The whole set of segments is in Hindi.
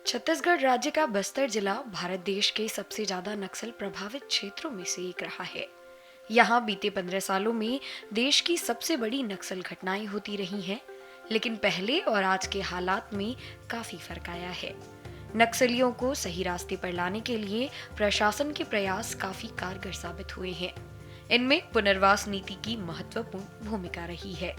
छत्तीसगढ़ राज्य का बस्तर जिला भारत देश के सबसे ज्यादा नक्सल प्रभावित क्षेत्रों में से एक रहा है। यहाँ बीते 15 सालों में देश की सबसे बड़ी नक्सल घटनाएं होती रही हैं, लेकिन पहले और आज के हालात में काफी फर्क आया है। नक्सलियों को सही रास्ते पर लाने के लिए प्रशासन के प्रयास काफी कारगर साबित हुए हैं। इनमें पुनर्वास नीति की महत्वपूर्ण भूमिका रही है।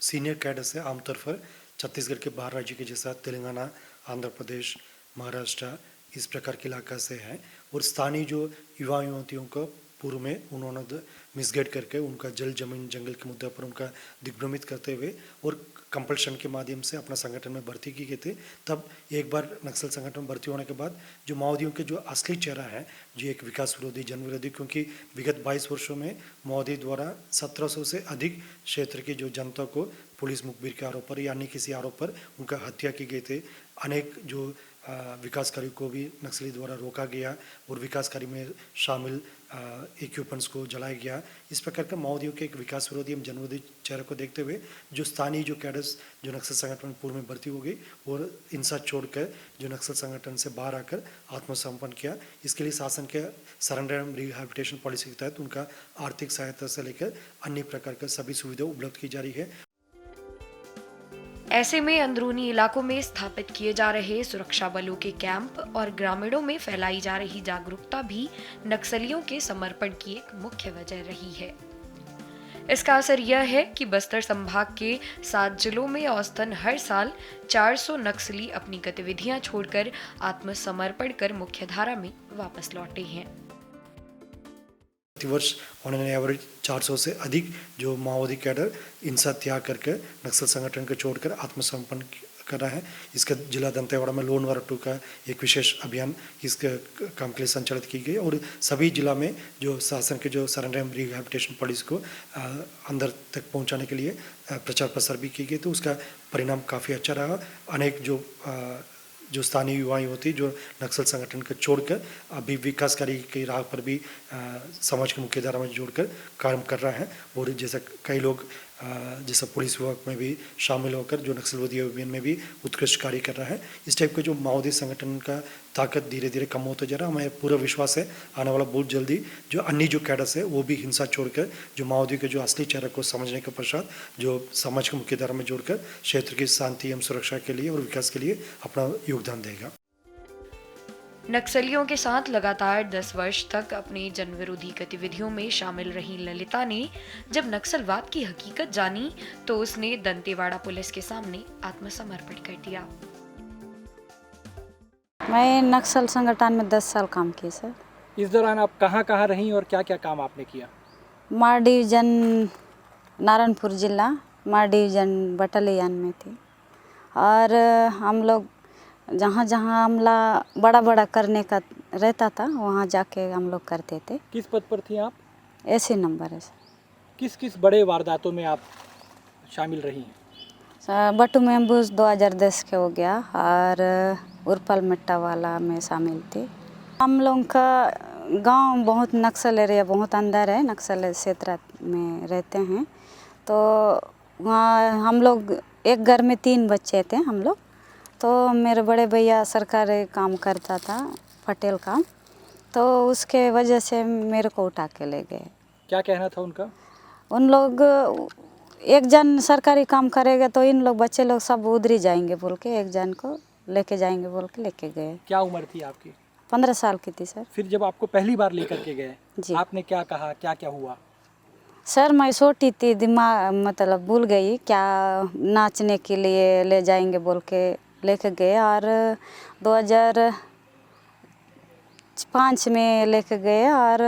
सीनियर कैडर से आमतौर पर छत्तीसगढ़ के बाहर राज्य के जैसा तेलंगाना, आंध्र प्रदेश, महाराष्ट्र इस प्रकार के इलाका से है और स्थानीय जो युवा युवतियों को पूर्व में उन्होंने मिसगाइड करके उनका जल जमीन जंगल के मुद्दे पर उनका दिग्भ्रमित करते हुए और कंपल्शन के माध्यम से अपना संगठन में भर्ती की गई थी। तब एक बार नक्सल संगठन में भर्ती होने के बाद जो माओवादियों के जो असली चेहरा है, जो एक विकास विरोधी जन विरोधी, क्योंकि विगत 22 वर्षों में माओवादी द्वारा 1700 से अधिक क्षेत्र की जो जनता को पुलिस मुखबिर के आरोप पर या अन्य किसी आरोप पर उनका हत्या की गई थी। अनेक जो विकास कार्यों को भी नक्सली द्वारा रोका गया और विकास कार्य में शामिल इक्विपमेंट्स को जलाया गया। इस प्रकार का माओवादियों के एक विकास विरोधी एवं जनविरोधी चेहरे को देखते हुए जो स्थानीय जो कैडर्स जो नक्सल संगठन पूर्व में भर्ती हो गई और इंसा छोड़कर जो नक्सल संगठन से बाहर आकर आत्मसमर्पण किया। इसके लिए शासन के सरेंडर एवं रिहैबिलिटेशन पॉलिसी के तहत उनका आर्थिक सहायता से लेकर अन्य प्रकार का सभी सुविधा उपलब्ध की जा रही है। ऐसे में अंदरूनी इलाकों में स्थापित किए जा रहे सुरक्षा बलों के कैंप और ग्रामीणों में फैलाई जा रही जागरूकता भी नक्सलियों के समर्पण की एक मुख्य वजह रही है। इसका असर यह है कि बस्तर संभाग के 7 जिलों में औसतन हर साल 400 नक्सली अपनी गतिविधियां छोड़कर आत्मसमर्पण कर मुख्यधारा में वापस लौटे हैं। वर्ष उन्होंने एवरेज 400 से अधिक जो माओवादी कैडर इंसा त्याग करके नक्सल संगठन को छोड़कर आत्मसमर्पण कर रहा है। इसका जिला दंतेवाड़ा में लोन वार 2 का एक विशेष अभियान इसके काम के लिए संचालित की गई और सभी जिला में जो शासन के जो सरेंडर एवं रिहैबिलिटेशन पॉलिसी को अंदर तक पहुंचाने के लिए प्रचार प्रसार भी की गई, तो उसका परिणाम काफ़ी अच्छा रहा। अनेक जो स्थानीय युवा युवती जो नक्सल संगठन को छोड़कर अभी विकास कार्य की राह पर भी समाज की मुख्य धारा में जोड़कर काम कर रहा है और जैसा कई लोग जैसा पुलिस विभाग में भी शामिल होकर जो नक्सल विरोधी अभियान में भी उत्कृष्ट कार्य कर रहा है। इस टाइप का जो माओवादी संगठन का ताकत धीरे धीरे कम होता जा रहा है। हमें पूरा विश्वास है आने वाला बहुत जल्दी जो अन्य जो कैडर्स है वो भी हिंसा छोड़कर जो माओवादी के जो असली चेहरे को समझने के पश्चात जो समाज की मुख्य धारा में जोड़कर क्षेत्र की शांति एवं सुरक्षा के लिए और विकास के लिए अपना योगदान देगा। नक्सलियों के साथ लगातार 10 वर्ष तक अपने जन विरोधी गतिविधियों में शामिल रही ललिता ने जब नक्सलवाद की हकीकत जानी तो उसने दंतेवाड़ा पुलिस के सामने आत्मसमर्पण कर दिया। मैं नक्सल संगठन में 10 साल काम की सर। इस दौरान आप कहाँ रहीं और क्या क्या काम आपने किया? मार डिवीजन नारायणपुर जिला मार डिवीजन बटालियन में थी और हम लोग जहाँ जहाँ हमला बड़ा करने का रहता था वहाँ जाके हम लोग करते थे। किस पद पर थी आप? ऐसे नंबर है सर। किस बड़े वारदातों में आप शामिल रही हैं? बटू में एम्बुश 2010 के हो गया और उर्पल मिट्टा वाला में शामिल थी। हम लोग का गांव बहुत नक्सल एरिया बहुत अंदर है, नक्सल क्षेत्र में रहते हैं, तो वहाँ हम लोग एक घर में 3 बच्चे थे हम लोग। तो मेरे बड़े भैया सरकारी काम करता था, पटेल काम, तो उसके वजह से मेरे को उठा के ले गए। क्या कहना था उनका? उन लोग एक जन सरकारी काम करेगा तो इन लोग बच्चे लोग सब उधर ही जाएंगे बोल के एक जन को लेके जाएंगे बोल के लेके गए। क्या उम्र थी आपकी? 15 साल की थी सर। फिर जब आपको पहली बार लेकर के गए जी, आपने क्या कहा, क्या क्या हुआ? सर मैं छोटी थी, दिमाग मतलब भूल गई, क्या नाचने के लिए ले जाएंगे बोल के लेके गए और 2005 में लेके गए और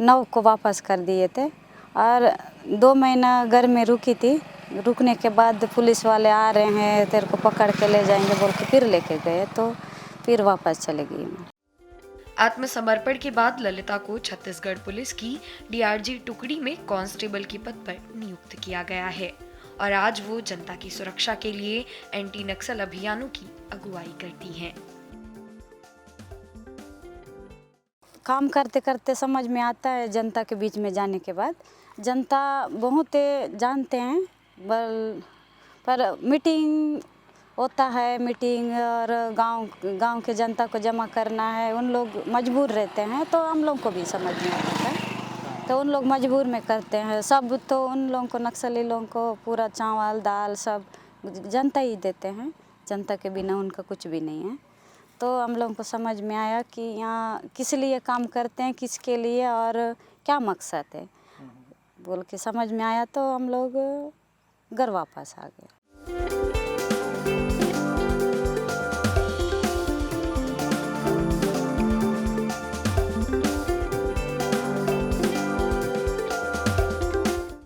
9 को वापस कर दिए थे और 2 महीना घर में रुकी थी। रुकने के बाद पुलिस वाले आ रहे हैं तेरे को पकड़ के ले जाएंगे बोल के फिर लेके गए, तो फिर वापस चले गई मैं। आत्मसमर्पण के बाद ललिता को छत्तीसगढ़ पुलिस की डीआरजी टुकड़ी में कांस्टेबल के पद पर नियुक्त किया गया है और आज वो जनता की सुरक्षा के लिए एंटी नक्सल अभियानों की अगुवाई करती हैं। काम करते करते समझ में आता है, जनता के बीच में जाने के बाद जनता बहुत जानते हैं पर मीटिंग होता है मीटिंग और गांव गांव के जनता को जमा करना है, उन लोग मजबूर रहते हैं तो हम लोग को भी समझ में आता है, तो उन लोग मजबूर में करते हैं सब। तो उन लोगों को, नक्सली लोगों को पूरा चावल दाल सब जनता ही देते हैं, जनता के बिना उनका कुछ भी नहीं है। तो हम लोगों को समझ में आया कि यहाँ किस लिए काम करते हैं, किसके लिए और क्या मकसद है बोल के समझ में आया, तो हम लोग घर वापस आ गए।